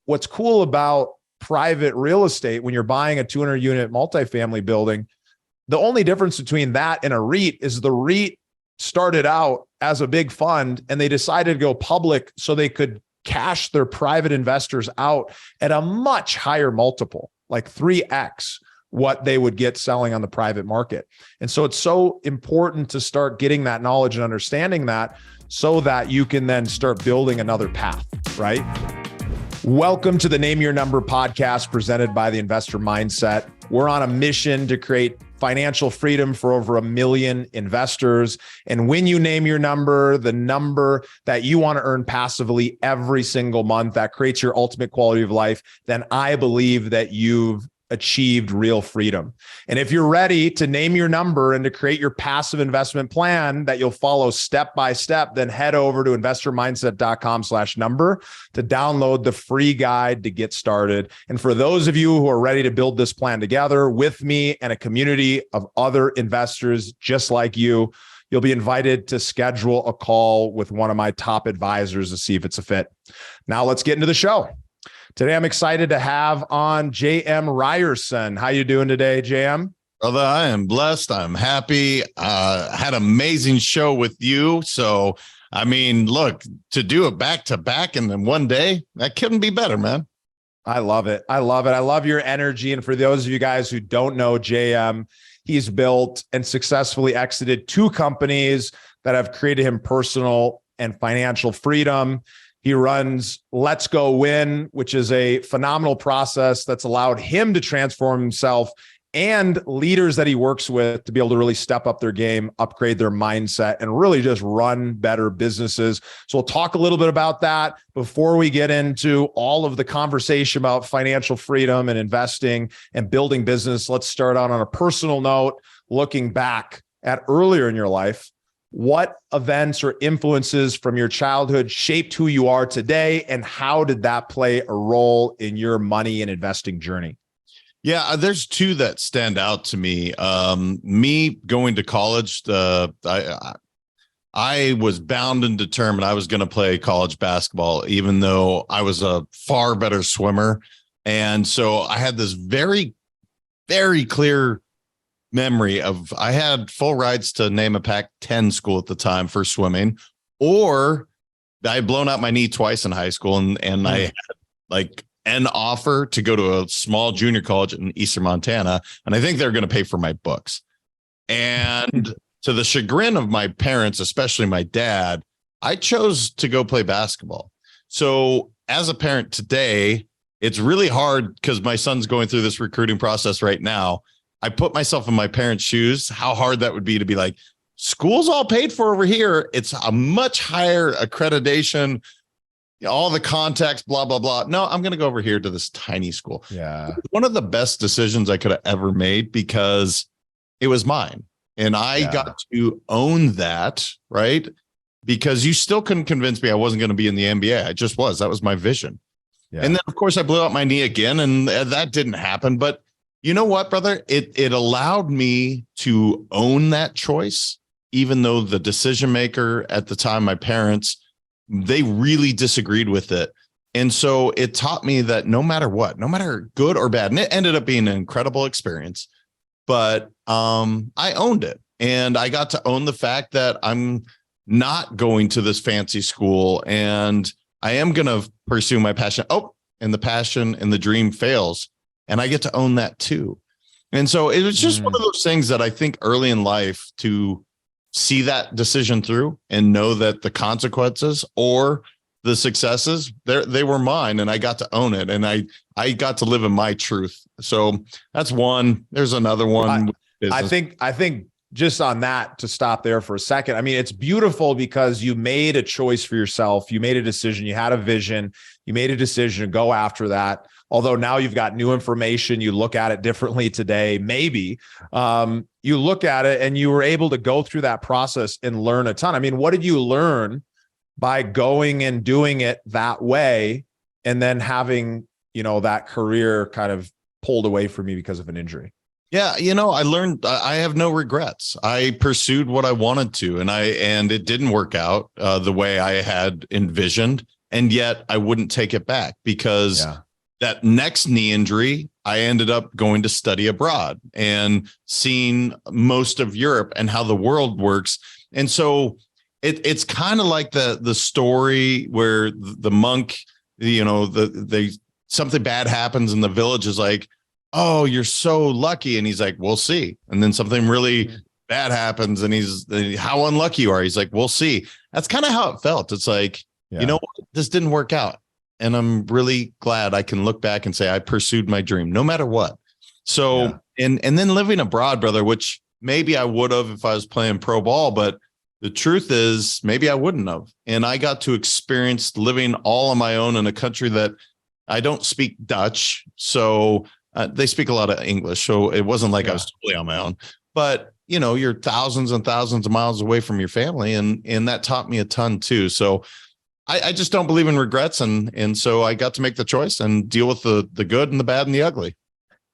what's cool about private real estate, when you're buying a 200 unit multifamily building, the only difference between that and a REIT is the REIT started out as a big fund and they decided to go public so they could cash their private investors out at a much higher multiple, like 3x what they would get selling on the private market. And so it's so important to start getting that knowledge and understanding that so that you can then start building another path, right? Welcome to the Name Your Number podcast presented by the Investor Mindset. We're on a mission to create financial freedom for over 1 million investors. And when you name your number, the number that you want to earn passively every single month, that creates your ultimate quality of life, then I believe that you've achieved real freedom. And if you're ready to name your number and to create your passive investment plan that you'll follow step by step, then head over to investormindset.com/number to download the free guide to get started. And for those of you who are ready to build this plan together with me and a community of other investors just like you, you'll be invited to schedule a call with one of my top advisors to see if it's a fit. Now let's get into the show. Today, I'm excited to have on JM Ryerson. How you doing today, JM? Brother, I am blessed. I'm happy. Had an amazing show with you. So, I mean, look, to do it back to back and then one day, that couldn't be better, man. I love it. I love it. I love your energy. And for those of you guys who don't know JM, he's built and successfully exited 2 companies that have created him personal and financial freedom. He runs Let's Go Win, which is a phenomenal process that's allowed him to transform himself and leaders that he works with to be able to really step up their game, upgrade their mindset, and really just run better businesses. So we'll talk a little bit about that before we get into all of the conversation about financial freedom and investing and building business. Let's start out on a personal note, looking back at earlier in your life. What events or influences from your childhood shaped who you are today, and how did that play a role in your money and investing journey? Yeah, there's 2 that stand out to me. Me going to college, I was bound and determined I was going to play college basketball, even though I was a far better swimmer. And so I had this very, very clear memory of I had full rides to name a Pac-10 school at the time for swimming, or I had blown out my knee twice in high school, and I had like an offer to go to a small junior college in Eastern Montana, and I think they're going to pay for my books. And to the chagrin of my parents, especially my dad, I chose to go play basketball. So as a parent today, it's really hard because my son's going through this recruiting process right now. I put myself in my parents' shoes, how hard that would be to be like, school's all paid for over here. It's a much higher accreditation, all the contacts, blah, blah, blah. No, I'm going to go over here to this tiny school. Yeah. One of the best decisions I could have ever made because it was mine. And I got to own that, right? Because you still couldn't convince me I wasn't going to be in the NBA. I just was. That was my vision. Yeah. And then, of course, I blew out my knee again, and that didn't happen. But you know what, brother? It allowed me to own that choice, even though the decision maker at the time, my parents, they really disagreed with it. And so it taught me that no matter what, no matter good or bad, and it ended up being an incredible experience, but I owned it. And I got to own the fact that I'm not going to this fancy school and I am going to pursue my passion. Oh, and the passion and the dream fails. And I get to own that too. And so it was just one of those things that I think early in life to see that decision through and know that the consequences or the successes, they were mine, and I got to own it. And I got to live in my truth. So that's one. There's another one. I think just on that, to stop there for a second, I mean, it's beautiful because you made a choice for yourself. You made a decision. You had a vision. You made a decision to go after that. Although now you've got new information, you look at it differently today, maybe. You look at it and you were able to go through that process and learn a ton. I mean, what did you learn by going and doing it that way and then having, that career kind of pulled away from you because of an injury? Yeah, I learned I have no regrets. I pursued what I wanted to, and it didn't work out the way I had envisioned. And yet I wouldn't take it back because that next knee injury, I ended up going to study abroad and seeing most of Europe and how the world works. And so it's kind of like the story where the monk, something bad happens and the village is like, oh, you're so lucky. And he's like, we'll see. And then something really bad happens and he's, how unlucky you are. He's like, we'll see. That's kind of how it felt. It's like, this didn't work out. And I'm really glad I can look back and say I pursued my dream no matter what. So, and then living abroad, brother, which maybe I would have if I was playing pro ball, but the truth is maybe I wouldn't have. And I got to experience living all on my own in a country that I don't speak Dutch. So they speak a lot of English. So it wasn't like I was totally on my own, but you're thousands and thousands of miles away from your family. And that taught me a ton too. So I just don't believe in regrets. And so I got to make the choice and deal with the good and the bad and the ugly.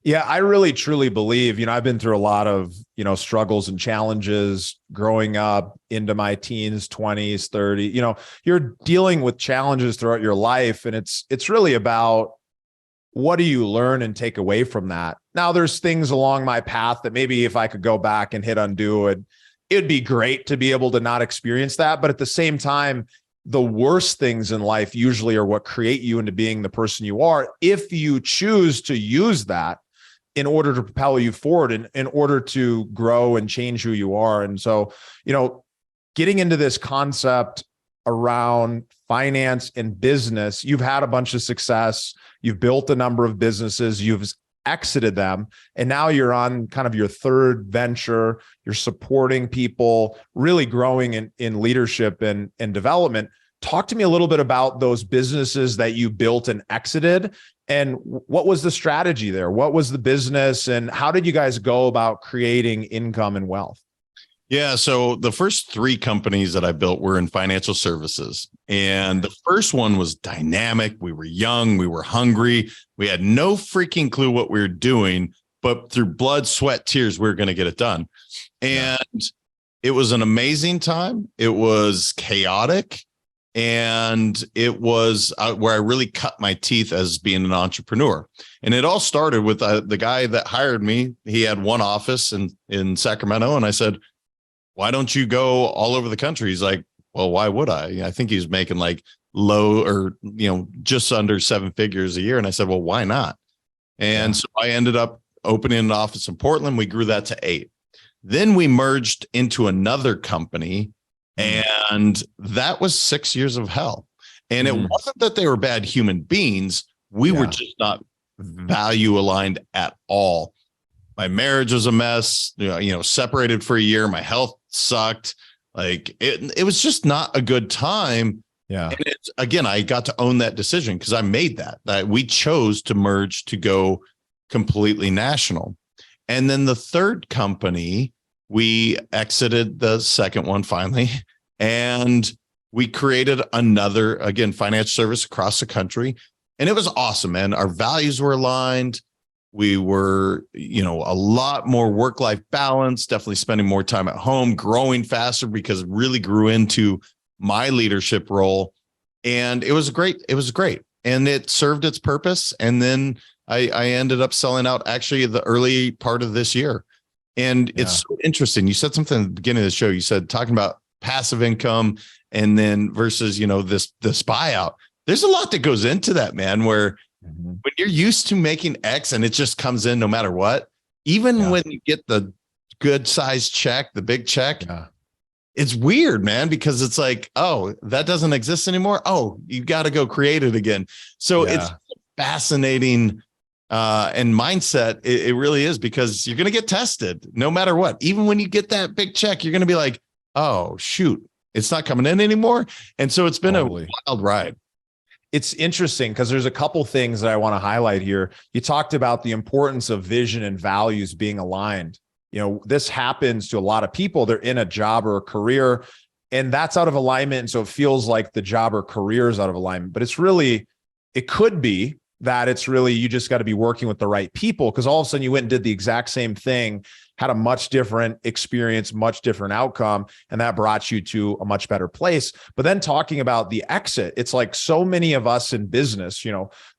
Yeah, I really truly believe, I've been through a lot of, struggles and challenges growing up into my teens, 20s, 30, you're dealing with challenges throughout your life. And it's really about what do you learn and take away from that? Now there's things along my path that maybe if I could go back and hit undo it'd be great to be able to not experience that. But at the same time, the worst things in life usually are what create you into being the person you are. If you choose to use that in order to propel you forward and in order to grow and change who you are. And so, getting into this concept around finance and business, you've had a bunch of success. You've built a number of businesses, you've exited them, and now you're on kind of your third venture. You're supporting people, really growing in leadership and development. Talk to me a little bit about those businesses that you built and exited, and what was the strategy there? What was the business, and how did you guys go about creating income and wealth? Yeah. So the first three companies that I built were in financial services. And the first one was dynamic. We were young. We were hungry. We had no freaking clue what we were doing, but through blood, sweat, tears, we were going to get it done. And it was an amazing time. It was chaotic. And it was where I really cut my teeth as being an entrepreneur. And it all started with the guy that hired me. He had one office in Sacramento. And I said, why don't you go all over the country? He's like, well, why would I? I think he was making like low or, just under 7 figures a year. And I said, well, why not? And so I ended up opening an office in Portland. We grew that to 8. Then we merged into another company. And that was 6 years of hell. And it wasn't that they were bad human beings. We were just not value aligned at all. My marriage was a mess, separated for a year. My health sucked. Like it was just not a good time. Yeah. And again, I got to own that decision because I made that we chose to merge to go completely national. And then the third company, we exited the second one finally, and we created another, again, financial service across the country. And it was awesome, man. Our values were aligned. We were, a lot more work-life balance, definitely spending more time at home, growing faster because it really grew into my leadership role. And it was great. It was great. And it served its purpose. And then I ended up selling out actually the early part of this year. And it's so interesting. You said something at the beginning of the show. You said talking about passive income and then versus, this buyout. There's a lot that goes into that, man, where when you're used to making X and it just comes in no matter what, even when you get the good size check, the big check, it's weird, man, because it's like, oh, that doesn't exist anymore. Oh, you got to go create it again. So it's fascinating. And mindset, it really is, because you're going to get tested no matter what. Even when you get that big check, you're going to be like, oh, shoot, it's not coming in anymore. And so it's been a wild ride. It's interesting because there's a couple things that I want to highlight here. You talked about the importance of vision and values being aligned. This happens to a lot of people. They're in a job or a career, and that's out of alignment. And so it feels like the job or career is out of alignment, but it could be that it's really, you just got to be working with the right people, because all of a sudden you went and did the exact same thing had a much different experience, much different outcome, and that brought you to a much better place. But then talking about the exit, it's like so many of us in business,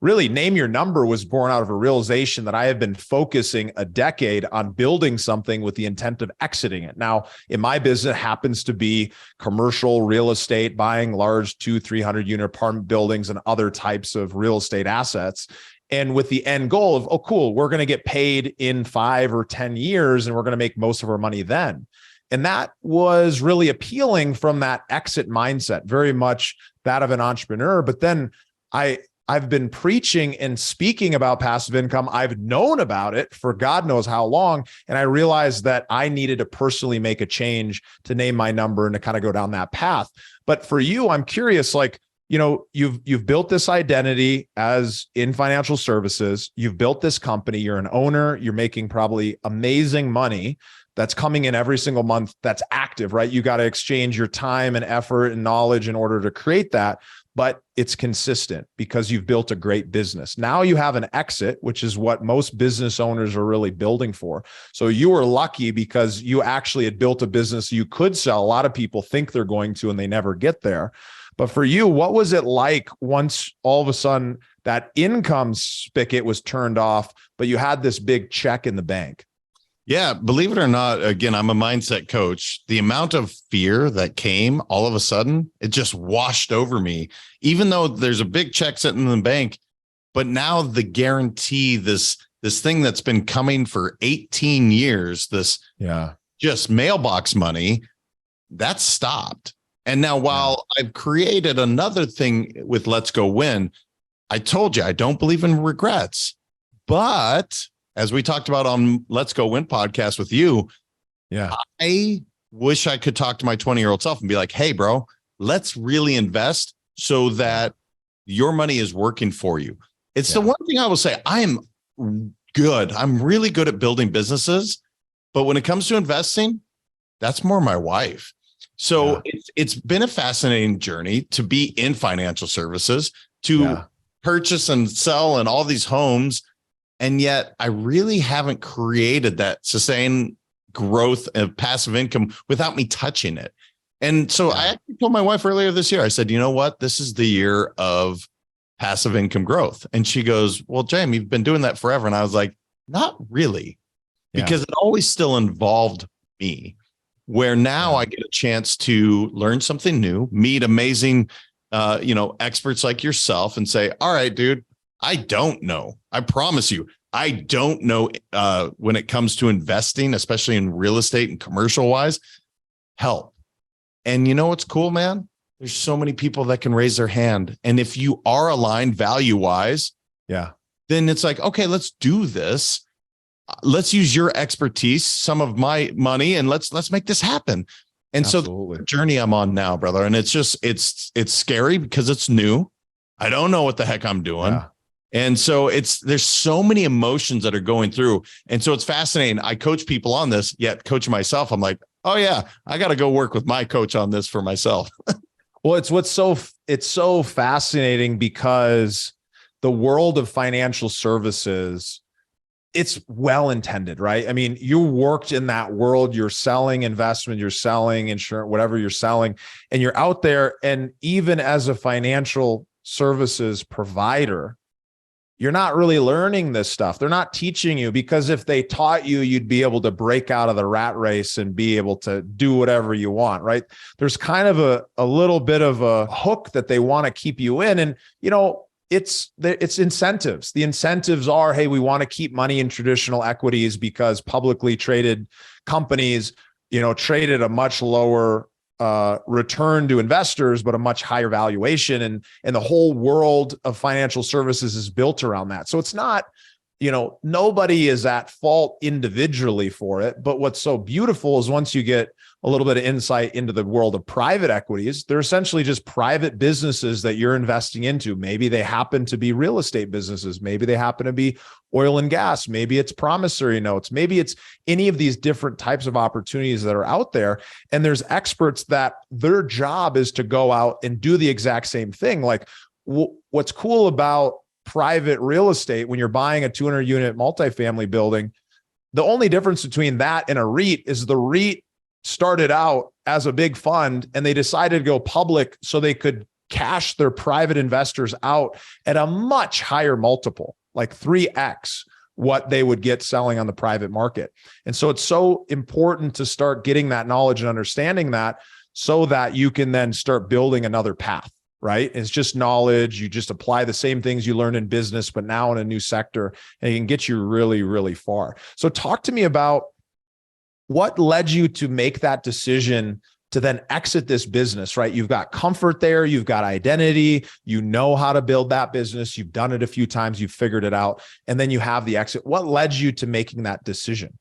really Name Your Number was born out of a realization that I have been focusing a decade on building something with the intent of exiting it. Now, in my business, it happens to be commercial real estate, buying large 200-300 unit apartment buildings and other types of real estate assets. And with the end goal of, oh, cool, we're going to get paid in 5 or 10 years and we're going to make most of our money then. And that was really appealing from that exit mindset, very much that of an entrepreneur. But then I've been preaching and speaking about passive income. I've known about it for God knows how long. And I realized that I needed to personally make a change to name my number and to kind of go down that path. But for you, I'm curious, like, you've built this identity as in financial services. You've built this company. You're an owner. You're making probably amazing money that's coming in every single month. That's active, right? You got to exchange your time and effort and knowledge in order to create that. But it's consistent because you've built a great business. Now you have an exit, which is what most business owners are really building for. So you were lucky because you actually had built a business you could sell. A lot of people think they're going to, and they never get there. But for you, what was it like once all of a sudden that income spigot was turned off, but you had this big check in the bank? Yeah, believe it or not, again, I'm a mindset coach. The amount of fear that came all of a sudden, it just washed over me, even though there's a big check sitting in the bank. But now the guarantee, this thing that's been coming for 18 years, just mailbox money, that's stopped. And now while I've created another thing with Let's Go Win, I told you, I don't believe in regrets, but as we talked about on Let's Go Win podcast with you, I wish I could talk to my 20-year-old self and be like, hey, bro, let's really invest so that your money is working for you. It's the one thing I will say. I am good. I'm really good at building businesses. But when it comes to investing, that's more my wife. So it's been a fascinating journey to be in financial services, to purchase and sell and all these homes. And yet I really haven't created that sustained growth of passive income without me touching it. And so I actually told my wife earlier this year, I said, you know what? This is the year of passive income growth. And she goes, well, Jamie, you've been doing that forever. And I was like, not really, because it always still involved me, where now I get a chance to learn something new, meet amazing, experts like yourself and say, all right, dude, I don't know. I promise you, I don't know when it comes to investing, especially in real estate and commercial wise. Help. And you know what's cool, man? There's so many people that can raise their hand. And if you are aligned value wise, then it's like, okay, let's do this. Let's use your expertise, some of my money, and let's make this happen. And so the journey I'm on now, brother, and it's just, it's scary because it's new. I don't know what the heck I'm doing. Yeah. And so there's so many emotions that are going through. And so it's fascinating. I coach people on this, yet coaching myself, I'm like, oh yeah, I got to go work with my coach on this for myself. Well, it's so fascinating because the world of financial services, it's well-intended, right? I mean, you worked in that world, you're selling investment, you're selling insurance, whatever you're selling, and you're out there. And even as a financial services provider, you're not really learning this stuff. They're not teaching you, because if they taught you, you'd be able to break out of the rat race and be able to do whatever you want, right? There's kind of a little bit of a hook that they want to keep you in. And, it's incentives. The incentives are, hey, we want to keep money in traditional equities because publicly traded companies, trade at a much lower return to investors, but a much higher valuation. And the whole world of financial services is built around that. So it's not, nobody is at fault individually for it. But what's so beautiful is once you get a little bit of insight into the world of private equities, they're essentially just private businesses that you're investing into. Maybe they happen to be real estate businesses. Maybe they happen to be oil and gas. Maybe it's promissory notes. Maybe it's any of these different types of opportunities that are out there. And there's experts that their job is to go out and do the exact same thing. Like what's cool about private real estate, when you're buying a 200 unit multifamily building, The only difference between that and a REIT is the REIT started out as a big fund and they decided to go public so they could cash their private investors out at a much higher multiple, like 3x what they would get selling on the private market. And so it's so important to start getting that knowledge and understanding that so that you can then start building another path, right? It's just knowledge. You just apply the same things you learn in business, but now in a new sector, and it can get you really, really far. So talk to me about what led you to make that decision to then exit this business, right? You've got comfort there. You've got identity. You know how to build that business. You've done it a few times. You've figured it out. And then you have the exit. What led you to making that decision?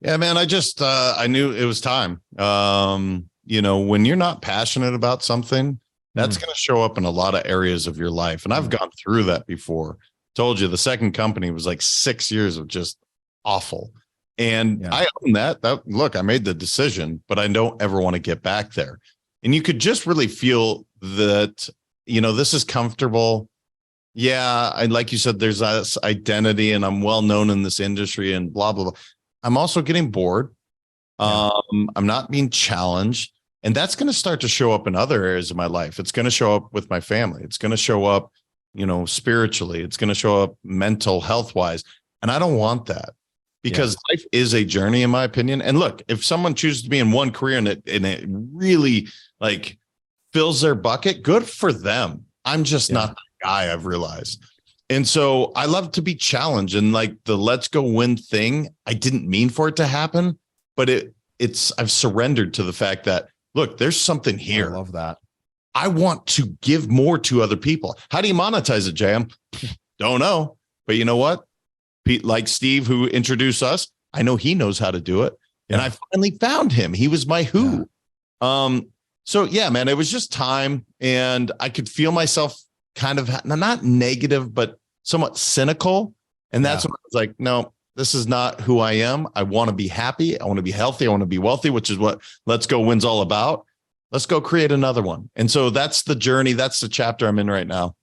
Yeah, man, I knew it was time. When you're not passionate about something, that's going to show up in a lot of areas of your life. And I've gone through that before. Told you the second company was like 6 years of just awful. And I own that. Look, I made the decision, but I don't ever want to get back there. And you could just really feel that, this is comfortable. Yeah. Like you said, there's this identity and I'm well known in this industry and blah, blah, blah. I'm also getting bored. I'm not being challenged. And that's going to start to show up in other areas of my life. It's going to show up with my family. It's going to show up, spiritually. It's going to show up mental health wise. And I don't want that. Because life is a journey, in my opinion. And look, if someone chooses to be in one career and it really like fills their bucket, good for them. I'm just not that guy, I've realized. And so I love to be challenged, and like the let's go win thing, I didn't mean for it to happen, but I've surrendered to the fact that, look, there's something here. I love that. I want to give more to other people. How do you monetize it, JM? Don't know. But you know what? Like Steve, who introduced us, I know he knows how to do it. And I finally found him. He was my who. So yeah, man, it was just time. And I could feel myself kind of not negative, but somewhat cynical. And that's when I was like, no, this is not who I am. I want to be happy. I want to be healthy. I want to be wealthy, which is what Let's Go Win's all about. Let's go create another one. And so that's the journey. That's the chapter I'm in right now.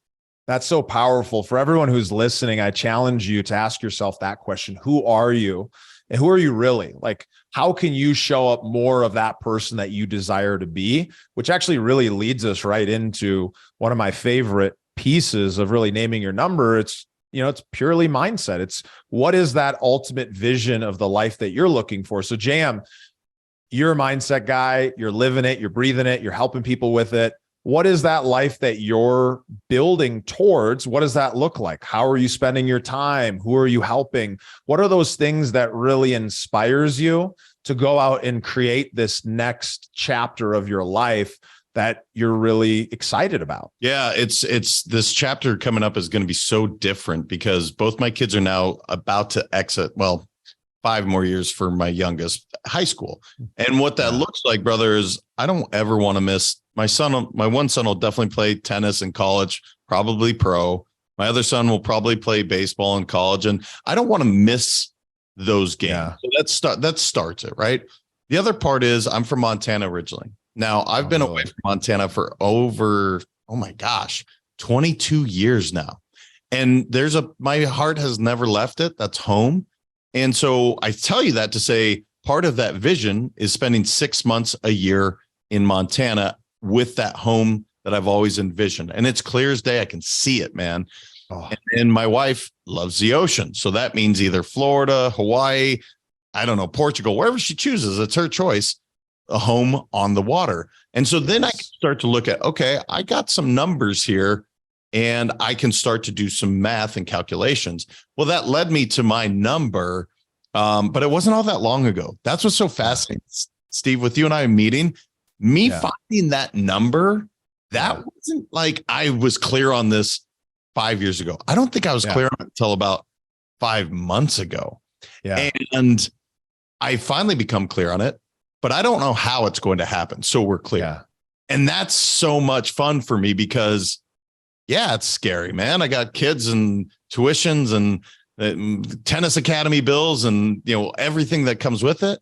That's so powerful. For everyone who's listening, I challenge you to ask yourself that question. Who are you? And who are you really? Like, how can you show up more of that person that you desire to be? Which actually really leads us right into one of my favorite pieces of really naming your number. It's purely mindset. It's what is that ultimate vision of the life that you're looking for? So Jam, you're a mindset guy. You're living it. You're breathing it. You're helping people with it. What is that life that you're building towards? What does that look like? How are you spending your time? Who are you helping? What are those things that really inspires you to go out and create this next chapter of your life that you're really excited about? Yeah, it's this chapter coming up is going to be so different because both my kids are now about to exit. Well, 5 more years for my youngest, high school. And what that looks like, brother, is I don't ever want to miss my son. My one son will definitely play tennis in college, probably pro. My other son will probably play baseball in college. And I don't want to miss those games. Yeah. So that starts it, right? The other part is I'm from Montana originally. Now I've been away from Montana for over, 22 years now. And my heart has never left it. That's home. And so I tell you that to say part of that vision is spending 6 months a year in Montana with that home that I've always envisioned. And it's clear as day. I can see it, man. And my wife loves the ocean. So that means either Florida, Hawaii, I don't know, Portugal, wherever she chooses. It's her choice, a home on the water. And so then I can start to look at, okay, I got some numbers here. And I can start to do some math and calculations. Well, that led me to my number, but it wasn't all that long ago. That's what's so fascinating, Steve, with you and I meeting, finding that number, that wasn't like I was clear on this 5 years ago. I don't think I was clear on it until about 5 months ago. Yeah. And I finally become clear on it, but I don't know how it's going to happen. So we're clear. Yeah. And that's so much fun for me because it's scary, man. I got kids and tuitions and tennis academy bills and, everything that comes with it.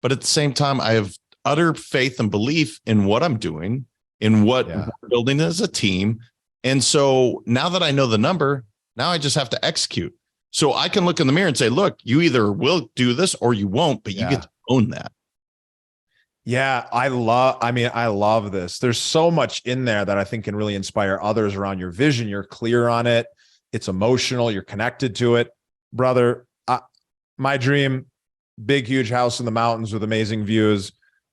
But at the same time, I have utter faith and belief in what I'm doing, in what we're building as a team. And so now that I know the number, now I just have to execute. So I can look in the mirror and say, look, you either will do this or you won't, but you get to own that. Yeah, I love this. There's so much in there that I think can really inspire others around your vision. You're clear on it. It's emotional. You're connected to it. Brother, my dream, big, huge house in the mountains with amazing views,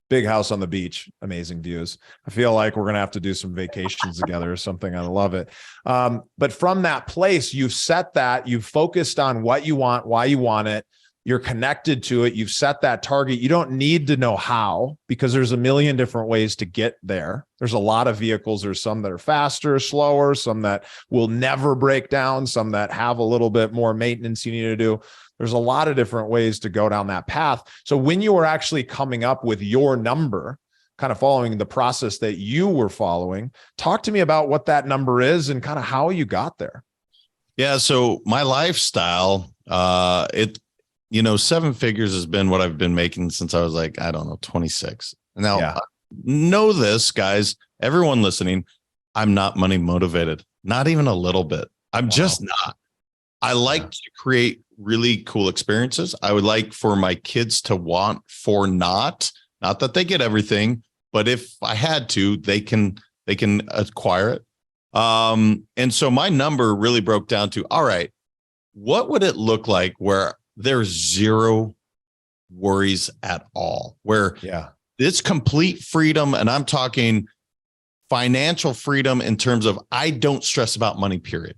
big house on the beach, amazing views. I feel like we're going to have to do some vacations together or something. I love it. But from that place, you've set that, you've focused on what you want, why you want it. You're connected to it. You've set that target. You don't need to know how, because there's a million different ways to get there. There's a lot of vehicles. There's some that are faster, slower, some that will never break down, some that have a little bit more maintenance you need to do. There's a lot of different ways to go down that path. So when you were actually coming up with your number, kind of following the process that you were following, talk to me about what that number is and kind of how you got there. Yeah. So my lifestyle, seven figures has been what I've been making since I was like, 26. Now, know this, guys, everyone listening, I'm not money motivated, not even a little bit. I'm just not. I like to create really cool experiences. I would like for my kids to want for not that they get everything, but if I had to, they can acquire it. And so my number really broke down to, all right, what would it look like where there's zero worries at all, where it's complete freedom. And I'm talking financial freedom in terms of I don't stress about money, period.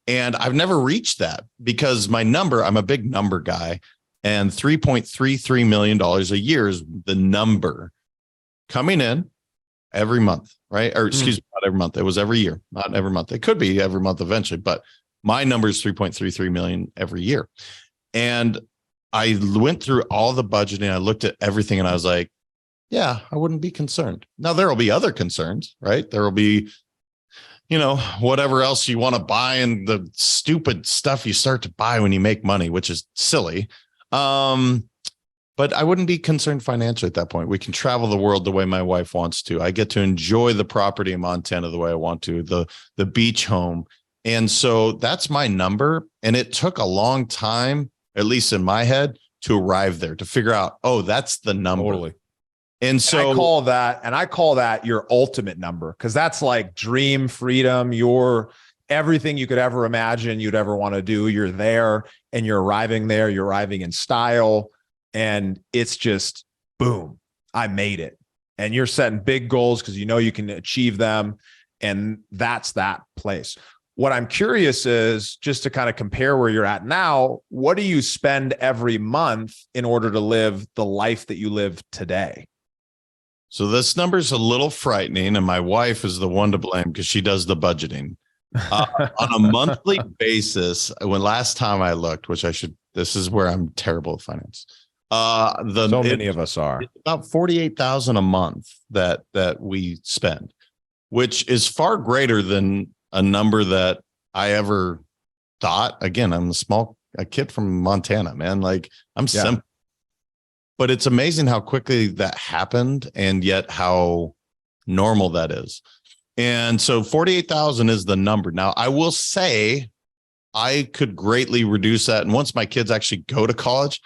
And I've never reached that because my number, I'm a big number guy, and $3.33 million a year is the number coming in every month, right? Or excuse me, not every month. It was every year, not every month. It could be every month eventually, but my number is 3.33 million every year. And I went through all the budgeting. I looked at everything and I was like, yeah, I wouldn't be concerned. Now there will be other concerns, right? There will be, whatever else you want to buy and the stupid stuff you start to buy when you make money, which is silly. But I wouldn't be concerned financially at that point. We can travel the world the way my wife wants to. I get to enjoy the property in Montana the way I want to, the beach home. And so that's my number. And it took a long time, at least in my head, to arrive there, to figure out, oh, that's the number. Totally. And so I call that your ultimate number, because that's like dream freedom. Your everything you could ever imagine you'd ever want to do. You're there and you're arriving there. You're arriving in style. And it's just, boom, I made it. And you're setting big goals because you know you can achieve them. And that's that place. What I'm curious is, just to kind of compare where you're at now, what do you spend every month in order to live the life that you live today? So this number's a little frightening, and my wife is the one to blame because she does the budgeting. On a monthly basis, when last time I looked, this is where I'm terrible at finance. Many of us are. It's about $48,000 a month that we spend, which is far greater than a number that I ever thought. Again, I'm a kid from Montana, man. Like I'm simple, but it's amazing how quickly that happened and yet how normal that is. And so 48,000 is the number. Now I will say I could greatly reduce that. And once my kids actually go to college,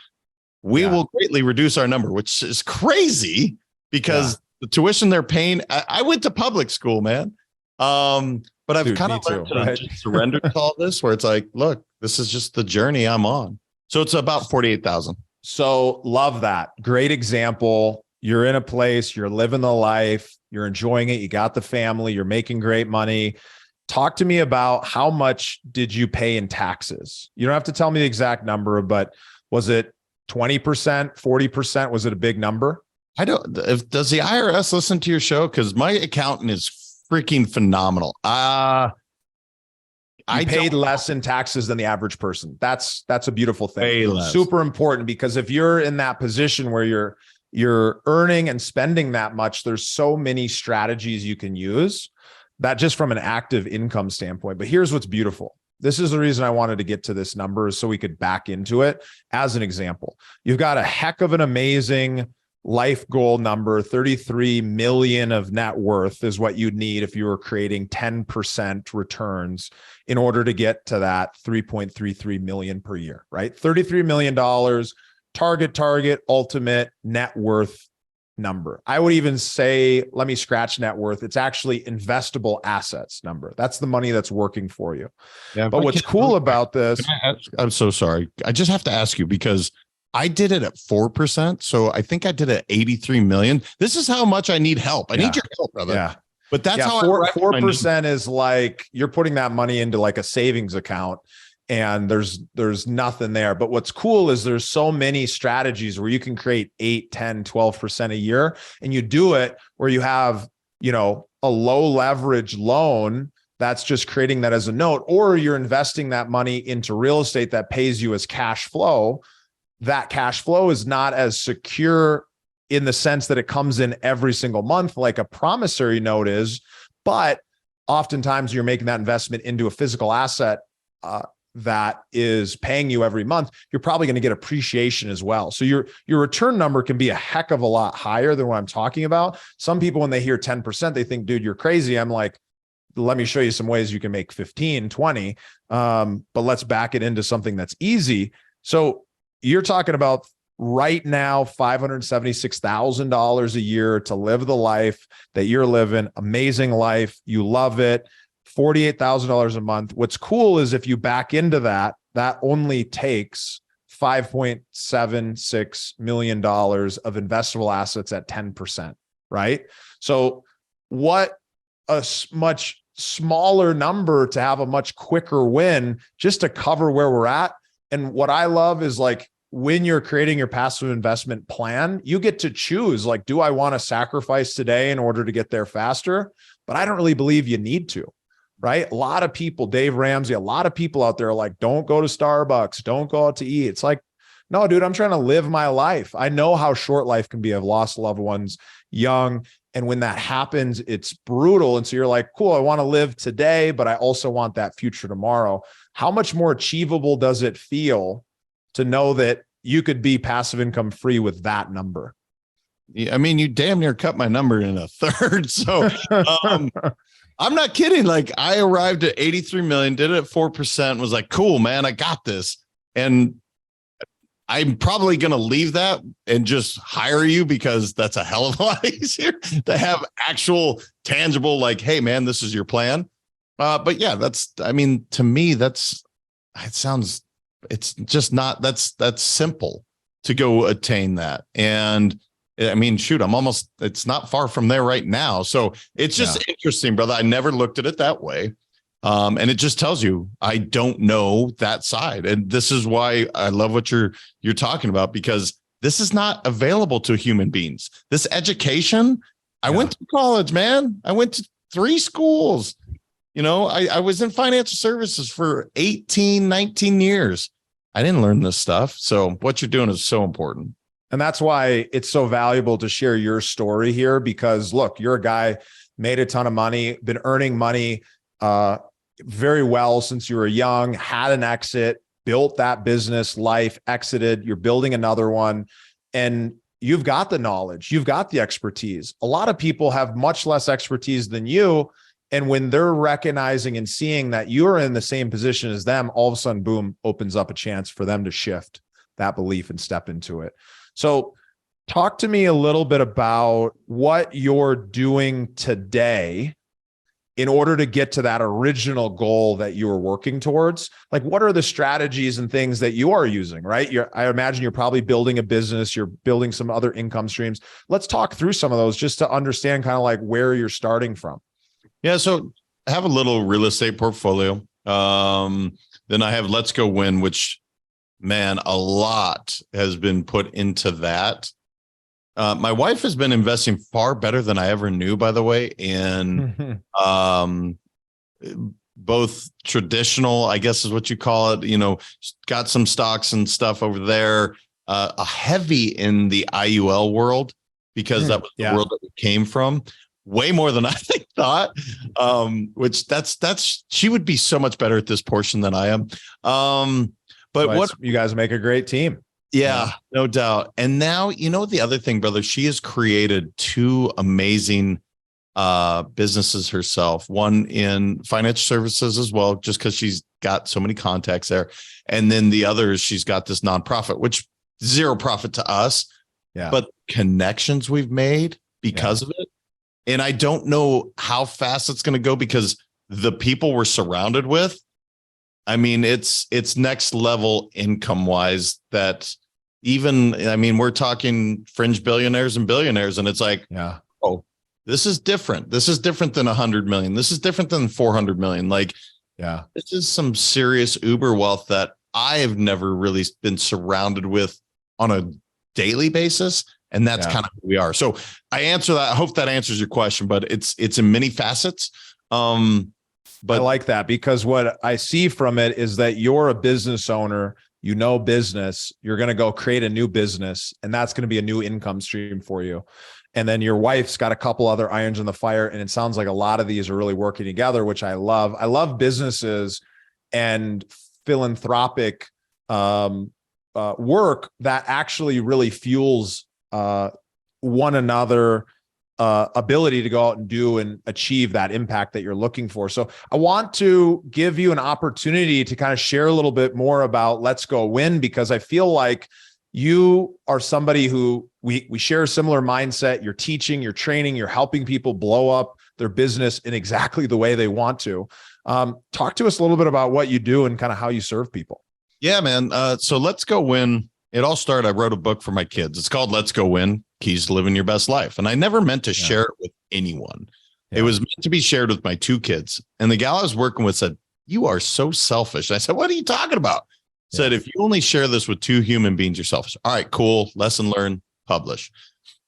we will greatly reduce our number, which is crazy because the tuition they're paying. I went to public school, man. But I've kind of learned to surrender to all this, where it's like, look, this is just the journey I'm on. So it's about 48,000. So love that. Great example. You're in a place, you're living the life, you're enjoying it. You got the family, you're making great money. Talk to me about how much did you pay in taxes? You don't have to tell me the exact number, but was it 20%, 40%? Was it a big number? Does the IRS listen to your show? Because my accountant is freaking phenomenal. I paid less in taxes than the average person. That's a beautiful thing. Super important, because if you're in that position where you're earning and spending that much, there's so many strategies you can use that just from an active income standpoint. But here's what's beautiful. This is the reason I wanted to get to this number, is so we could back into it as an example. You've got a heck of an amazing life goal number, 33 million of net worth is what you'd need if you were creating 10% returns in order to get to that 3.33 million per year, right? $33 million target, ultimate net worth number. I would even say, let me scratch net worth. It's actually investable assets number. That's the money that's working for you. Yeah, but what's cool about this, I'm so sorry. I just have to ask you because I did it at 4%. So I think I did it at 83 million. This is how much I need help. I need your help, brother. Yeah. But that's how 4% is like you're putting that money into like a savings account and there's nothing there. But what's cool is there's so many strategies where you can create 8, 10, 12% a year. And you do it where you have, a low leverage loan that's just creating that as a note, or you're investing that money into real estate that pays you as cash flow. That cash flow is not as secure in the sense that it comes in every single month like a promissory note is, but oftentimes you're making that investment into a physical asset that is paying you every month. You're probably going to get appreciation as well. So your return number can be a heck of a lot higher than what I'm talking about. Some people, when they hear 10%, they think, dude, you're crazy. I'm like, let me show you some ways you can make 15, 20. But let's back it into something that's easy. So you're talking about right now, $576,000 a year to live the life that you're living. Amazing life. You love it. $48,000 a month. What's cool is if you back into that, that only takes $5.76 million of investable assets at 10%, right? So what a much smaller number to have a much quicker win just to cover where we're at. And what I love is like, when you're creating your passive investment plan, you get to choose, like, do I want to sacrifice today in order to get there faster? But I don't really believe you need to, right? A lot of people, Dave Ramsey, a lot of people out there are like, don't go to Starbucks, don't go out to eat. It's like, no, dude, I'm trying to live my life. I know how short life can be. I've lost loved ones young. And when that happens, it's brutal. And so you're like, cool, I want to live today, but I also want that future tomorrow. How much more achievable does it feel to know that you could be passive income free with that number? I mean, you damn near cut my number in a third. So I'm not kidding. Like, I arrived at 83 million, did it at 4%, was like, cool, man, I got this. And I'm probably going to leave that and just hire you because that's a hell of a lot easier to have actual tangible, like, hey, man, this is your plan. But yeah, to me, it's just not, that's simple to go attain that. And I mean, shoot, it's not far from there right now. So it's just interesting, brother. I never looked at it that way. And it just tells you, I don't know that side. And this is why I love what you're talking about, because this is not available to human beings. This education, I went to college, man. I went to 3 schools. I was in financial services for 18, 19 years. I didn't learn this stuff. So what you're doing is so important. And that's why it's so valuable to share your story here, because look, you're a guy, made a ton of money, been earning money very well since you were young, had an exit, built that business, life, exited, you're building another one, and you've got the knowledge, you've got the expertise. A lot of people have much less expertise than you. And when they're recognizing and seeing that you're in the same position as them, all of a sudden, boom, opens up a chance for them to shift that belief and step into it. So talk to me a little bit about what you're doing today in order to get to that original goal that you were working towards. Like, what are the strategies and things that you are using, right? I imagine you're probably building a business, you're building some other income streams. Let's talk through some of those just to understand kind of like where you're starting from. Yeah. So I have a little real estate portfolio. Then I have Let's Go Win, which, man, a lot has been put into that. My wife has been investing far better than I ever knew, by the way, in both traditional, I guess is what you call it, got some stocks and stuff over there, a heavy in the IUL world, because that was the world that we came from. Way more than I thought, which she would be so much better at this portion than I am. But what you guys make a great team. Yeah, no doubt. And now, the other thing, brother, she has created two amazing businesses herself, one in financial services as well, just because she's got so many contacts there. And then the other is she's got this nonprofit, which zero profit to us, but connections we've made because of it. And I don't know how fast it's going to go because the people we're surrounded with, I mean, it's next level income wise that we're talking fringe billionaires and billionaires. And it's like, oh, this is different. This is different than 100 million. This is different than 400 million. Like, this is some serious uber wealth that I have never really been surrounded with on a daily basis. And that's kind of who we are. So I answer that. I hope that answers your question, but it's in many facets. But I like that because what I see from it is that you're a business owner, business, you're going to go create a new business, and that's going to be a new income stream for you. And then your wife's got a couple other irons in the fire. And it sounds like a lot of these are really working together, which I love. I love businesses and philanthropic work that actually really fuels one another ability to go out and do and achieve that impact that you're looking for. So I want to give you an opportunity to kind of share a little bit more about Let's Go Win, because I feel like you are somebody who we share a similar mindset. You're teaching, you're training, you're helping people blow up their business in exactly the way they want to. Talk to us a little bit about what you do and kind of how you serve people. Yeah, man. So Let's Go Win. It all started, I wrote a book for my kids. It's called Let's Go Win, Keys to Living Your Best Life. And I never meant to share it with anyone. It was meant to be shared with my two kids. And the gal I was working with said, "You are so selfish." And I said, "What are you talking about?" Said, "If you only share this with two human beings, you're selfish." All right, cool. Lesson learned, publish.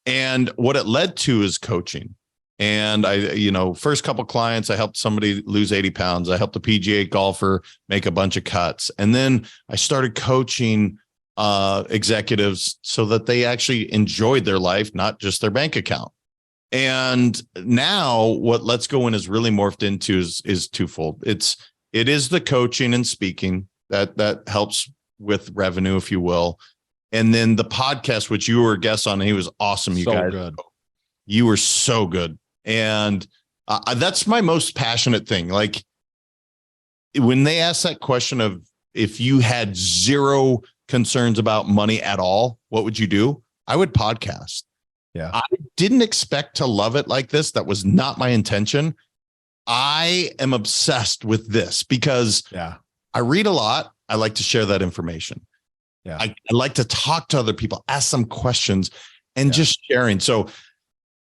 And what it led to is coaching. And I, first couple clients, I helped somebody lose 80 pounds. I helped a PGA golfer make a bunch of cuts. And then I started coaching executives so that they actually enjoyed their life, not just their bank account. And now what Let's Go In is really morphed into is twofold. It is the coaching and speaking that helps with revenue, if you will. And then the podcast, which you were a guest on, and he was awesome. You guys, good. You were so good. And that's my most passionate thing. Like when they ask that question of if you had zero concerns about money at all, what would you do? I would podcast. Yeah. I didn't expect to love it like this. That was not my intention. I am obsessed with this because I read a lot. I like to share that information. Yeah. I like to talk to other people, ask some questions, and just sharing. So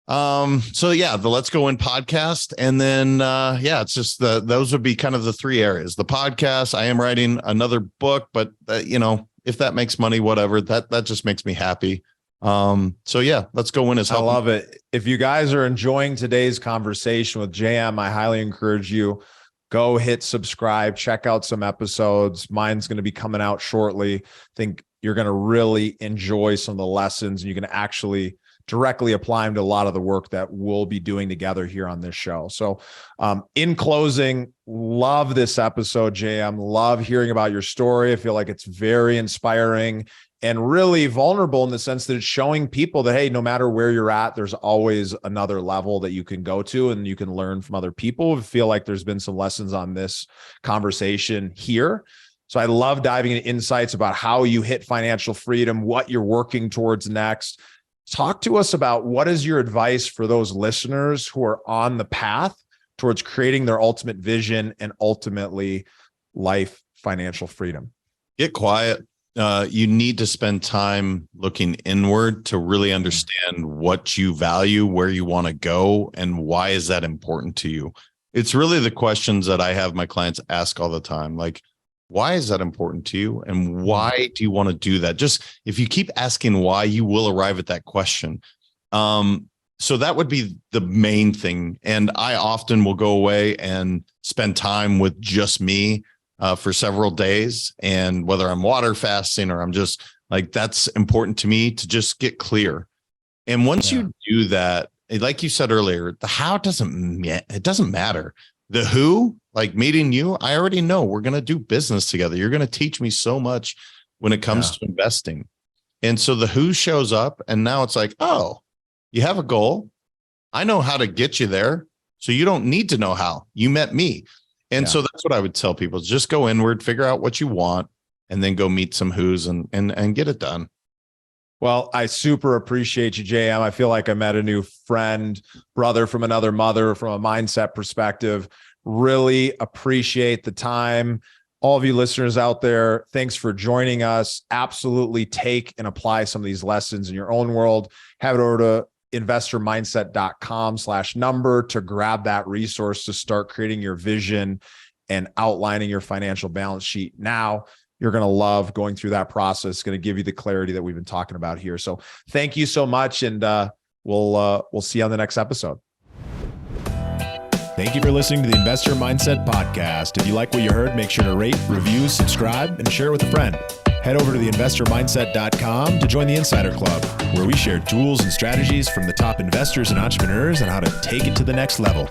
the Let's Go In podcast. And then, it's just those would be kind of the three areas. The podcast, I am writing another book, but if that makes money, whatever, that just makes me happy. Let's Go In is helping. I love it. If you guys are enjoying today's conversation with JM, I highly encourage you, go hit subscribe, check out some episodes. Mine's going to be coming out shortly. I think you're going to really enjoy some of the lessons, and you can actually directly apply them to a lot of the work that we'll be doing together here on this show. So in closing, love this episode, JM. Love hearing about your story. I feel like it's very inspiring and really vulnerable in the sense that it's showing people that, hey, no matter where you're at, there's always another level that you can go to and you can learn from other people. I feel like there's been some lessons on this conversation here. So I love diving into insights about how you hit financial freedom, what you're working towards next. Talk to us about what is your advice for those listeners who are on the path towards creating their ultimate vision and ultimately life financial freedom. Get quiet. You need to spend time looking inward to really understand what you value, where you want to go, and why is that important to you. It's really the questions that I have my clients ask all the time. Like, why is that important to you? And why do you want to do that? Just if you keep asking why, you will arrive at that question. So that would be the main thing. And I often will go away and spend time with just me for several days. And whether I'm water fasting or I'm just like, that's important to me to just get clear. And once you do that, like you said earlier, the how doesn't matter. The who, like meeting you, I already know we're going to do business together. You're going to teach me so much when it comes to investing. And so the who shows up, and now it's like, oh, you have a goal. I know how to get you there. So you don't need to know how. You met me. And so that's what I would tell people. Just go inward, figure out what you want, and then go meet some who's and get it done. Well, I super appreciate you, JM. I feel like I met a new friend, brother from another mother, from a mindset perspective. Really appreciate the time. All of you listeners out there, thanks for joining us. Absolutely take and apply some of these lessons in your own world. Head over to investormindset.com/number to grab that resource to start creating your vision and outlining your financial balance sheet now. You're going to love going through that process. It's going to give you the clarity that we've been talking about here. So thank you so much. And we'll see you on the next episode. Thank you for listening to the Investor Mindset Podcast. If you like what you heard, make sure to rate, review, subscribe, and share it with a friend. Head over to theinvestormindset.com to join the Insider Club, where we share tools and strategies from the top investors and entrepreneurs on how to take it to the next level.